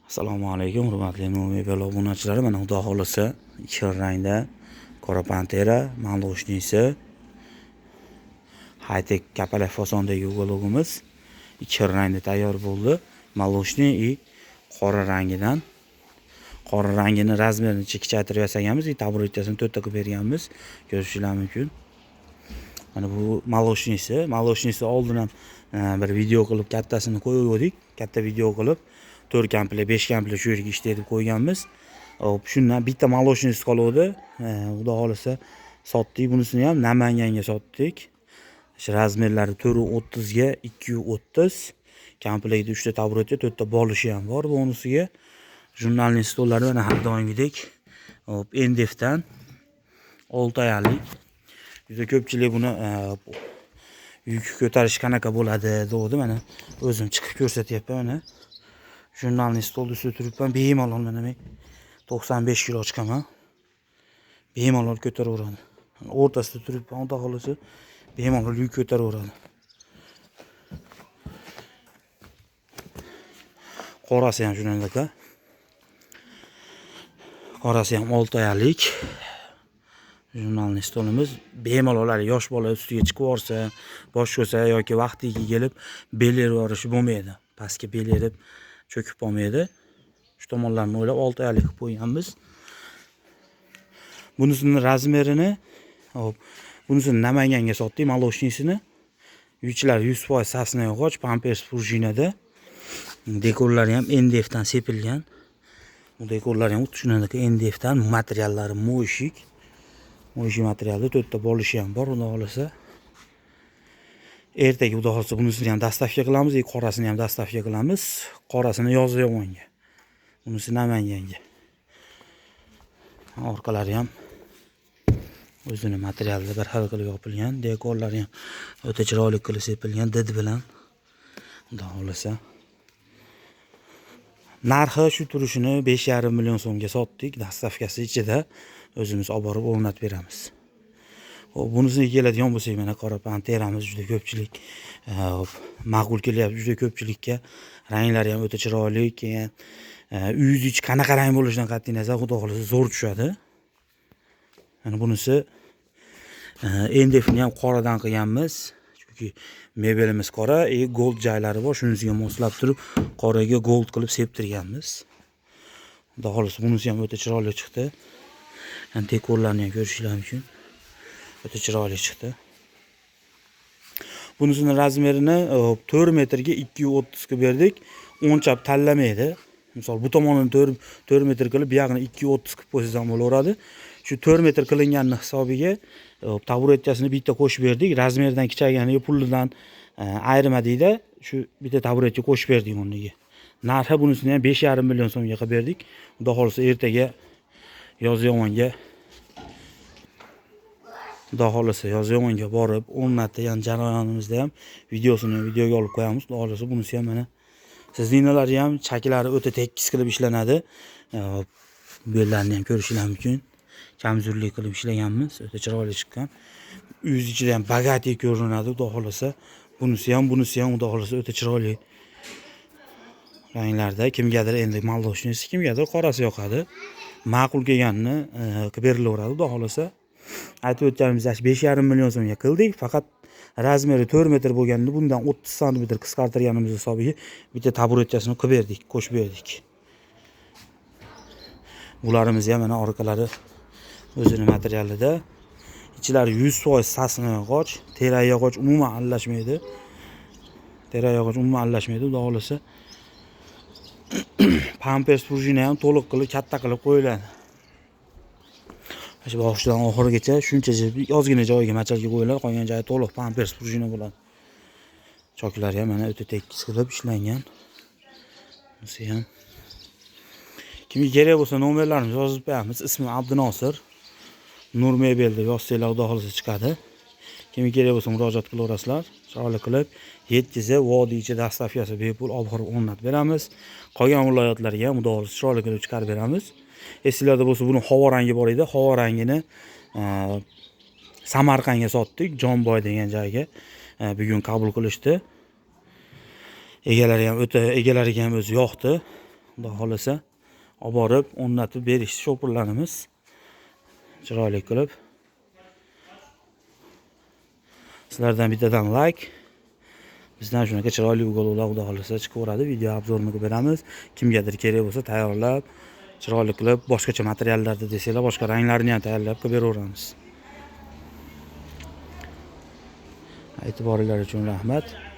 Assalomu alaykum, hurmatli mo'min obunachilar. Mana xudo xolisa ikki xil rangda qora pantera, молочниси, high-tech kapalak fasondagi uгологimiz ikki xil rangda tayyor bo'ldi. Молочный и qora rangidan. Qora rangini razmerini kichaytirib yasaganmiz, taburetkasini 4 ta qilib berganmiz. Ko'rishingiz mumkin. Mana bu молочниси oldin ham bir video qilib kattasini qo'ygandik. Katta video qilib 4 kampli, 5 kampli shu yerga ishlatib qo'yganmiz. Hop, shundan bitta молочниси qoldi. Xudo xolisa sotdik. Bunisini ham Namanganga sotdik. Razmerlari 430 ga 230. Komplektda 3 ta taburetka, 4 ta bolishi ham bor. Bonusiga jurnalning stollari mana har doimgidek. Hop, NDFdan 6 oyalik. Juda ko'pchilik buni yuk ko'tarish qanaqa bo'ladi dedi. Mana o'zim chiqib ko'rsatyapman mana. Jurnalning stolda turibman. Bemalol mana men 95 kilo chiqaman. Bemalol ko'taraveradi. O'rtasida turibman, xudo xolisa bemalol yuk ko'taraveradi. Qorasi ham shunaqa. Qorasi ham 6 oyalik. Jurnalning stolimiz bemalol yosh bola ustiga chiqib yorsa, bosh ko'sa yoki vaqtiga kelib belerib yorishi bo'lmaydi. Pastga belerib cho'kib qolmaydi. Shu tomonlarni o'ylab 6 oyalik qilib qo'yganmiz. Bunisining razmerini, hop, bunisini Namanganga sotdik, молочнисini. Yuchilar 100% sasna yog'och, pampers prujinada. Dekorlari ham NDFdan sepilgan. Bu dekorlar ham shunaqa NDFdan, materiallari mo'shik. Mo'shik materialda 4 ta bolishi ham bor, xudo xolisa. Ertaga xudo xolisa bunisini ham dastavka qilamiz, qorasini ham dastavka qilamiz. Qorasini Yozyovonga. Bunisi Namanganga. Orqalari ham o'zini materialda bir xil qilib yopilgan, dekorlari ham o'ta chiroyli qilib sepilgan did bilan. Xudo xolisa. Narxi shu turishini 5,5 million so'mga sotdik. Dastavkasi ichida o'zimiz olib borib o'rnatib beramiz. Hop, bunisiga keladigan bo'lsak, mana qora panteramiz juda ko'pchilik ma'qul kelyapti, juda ko'pchilikka. Ranglari ham o'ta chiroyli, keyin uyingiz ichi qanaqa rang bo'lishidan qat'iy nazar xudo xolisa zo'r tushadi. Mana bunisi NDFni ham qoradan qilganmiz. Chunki mebelimiz qora, gold joylari bor, shunisiga moslab turib qoraga gold qilib septirganmiz. Xudo xolisa bunisi ham o'ta chiroyli chiqdi. Dekorlarni ham ko'rishingiz mumkin. O'ta chiroyli chiqdi. Bunisining razmerini 4 metrga 230 ga berdik. O'nchab tanlamaydi. Misol bu tomonini 4 metr qilib, bu yog'ini 230 qilib qo'ysangiz ham bo'laveradi. Shu 4 metr qilinganning hisobiga taburetkasini bitta qo'shib berdik. Razmerdan kichayganiga pulidan ayirmadikda, shu bitta taburetka qo'shib berdik o'rniga. Narxi bunisini ham 5,5 million so'mga qilib berdik. Xudo xolisa ertaga Yozyovonga borib o'rnatgan jarayonimizda ham videoga olib qo'yamiz. Xudo xolisa bunisi ham mana sizninglar ham chaklari o'ta tekis qilib ishlanadi. Bellarni ham ko'rishingiz mumkin. Kamzurlik qilib ishlaganmiz. O'ta chiroyli chiqqan. Uyingiz ichida ham bagati ko'rinadi, xudo xolisa. Bunisi ham xudo xolisa o'ta chiroyli ranglarda. Kimgadir endi молочниси, kimgadir qorasi yoqadi. Ma'qul kelganini qilib berilaveradi, xudo xolisa. Aytib o'tganimizda 5,5 million so'mga qildik. Faqat razmeri 4 metr bo'lganida bundan 30 sm qisqartirganimiz hisobiga bitta taburetkasini qilib berdik, qo'shib berdik. Bularimiz ham mana orqalari o'zini materialida. Ichlari 100% sasna yog'och, tera yog'och umuman aralashmaydi. Xudo xolisa. Pampers prujina ham to'liq qilib, katta qilib qo'yiladi. Shu boshidan oxirigacha shuncha ozgina joyiga machalga qo'yiladi, qolgan joyi to'liq pampers prujina bo'ladi. Choklari ham mana o'ta tekis qilib ishlangan. Bunisi ham. Kimga kerak bo'lsa nomerlarimizni yozib qo'yamiz. Ismi Abdunosir. Nur Mebel deb yozsanglar xudo xolisa chiqadi. Kimga kerak bo'lsa murojaat qilaverasizlar. Chiroyli qilib 7 vodiycha dastavkasi bepul olib borib o'rnatib beramiz. Qolgan viloyatlarga ham xudo xolisa chiroyli qilib chiqarib beramiz. Esinglarda bo'lsa, buni havo rangi bor edi. Havo rangini Samarqandga sotdik, Jonboy degan joyga. Bugun qabul qilishdi. Egalariga ham o'zi yoqdi. Xudo xolasa olib borib o'rnatib berishdi shopirlarimiz. Chiroyli qilib. Sizlardan bittadan like. Bizdan shunaqa chiroyli uyg'oqlar Xudo xolasa chiqaveradi. Video obzorini beramiz. Kimgadir kerak bo'lsa tayyorlab, chiroyli qilib, boshqacha materiallarda desanglar, boshqa ranglarini ham tayyorlab qilib beraveramiz. E'tiboringlar uchun rahmat.